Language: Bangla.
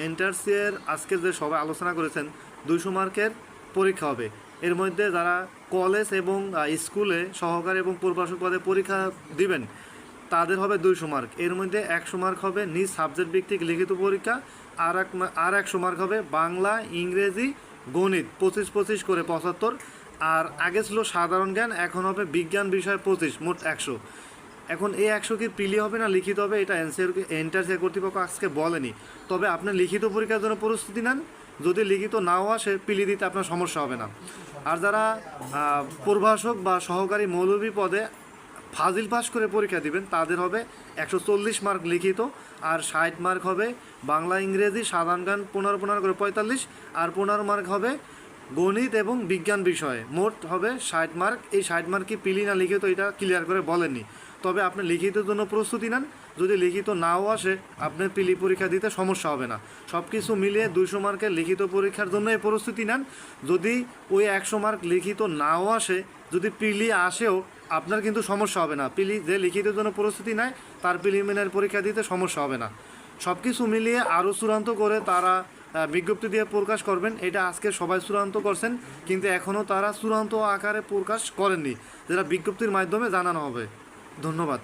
এন্টার্সের আজকে যে সবাই আলোচনা করেছেন 200 মার্কের পরীক্ষা হবে। এর মধ্যে যারা কলেজ এবং স্কুলে সহকারী এবং প্রভাষক পদে পরীক্ষা দিবেন তাদের হবে 200 মার্ক। এর মধ্যে 100 মার্ক হবে নিজ সাবজেক্ট ভিত্তিক লিখিত পরীক্ষা, আর 100 মার্ক হবে বাংলা, ইংরেজি, গণিত 25-25 করে 75। আর আগে ছিল সাধারণ জ্ঞান, এখন হবে বিজ্ঞান বিষয় 25, মোট 100। এখন এই 100 কি প্রিলি হবে না লিখিত হবে এটা এন্টারসিয়ার কর্তৃপক্ষ আজকে বলেনি। তবে আপনি লিখিত পরীক্ষার জন্য প্রস্তুতি নেন, যদি লিখিত নাও আসে প্রিলি দিতে আপনার সমস্যা হবে না। আর যারা প্রভাষক বা সহকারী মৌলভী পদে ফাজিল পাস করে পরীক্ষা দিবেন তাদের হবে 140 মার্ক লিখিত, আর 60 মার্ক হবে বাংলা, ইংরেজি, সাধারণ জ্ঞান 15-15 করে 45, আর 15 মার্ক হবে গণিত এবং বিজ্ঞান বিষয়ে, মোট হবে 60 মার্ক। এই 60 মার্ক কি পিলি না লিখিত এটা ক্লিয়ার করে বলেননি। তবে আপনি লিখিতের জন্য প্রস্তুতি নেন, যদি লিখিত নাও আসে আপনার পিলি পরীক্ষা দিতে সমস্যা হবে না। সব কিছু মিলিয়ে 200 মার্কের লিখিত পরীক্ষার জন্য এই প্রস্তুতি নেন। যদি ওই 100 মার্ক লিখিত নাও আসে, যদি পিলি আসেও আপনার কিন্তু সমস্যা হবে না। পিলি যে লিখিতের জন্য প্রস্তুতি নেয় তার প্রিলিমিনারি পরীক্ষা দিতে সমস্যা হবে না। সব কিছু মিলিয়ে আরও চূড়ান্ত করে তারা বিজ্ঞপ্তি দিয়ে প্রকাশ করবেন, এটা আজকে সবাই চূড়ান্ত করছেন, কিন্তু এখনও তারা চূড়ান্ত আকারে প্রকাশ করেননি, যেটা বিজ্ঞপ্তির মাধ্যমে জানানো হবে। ধন্যবাদ।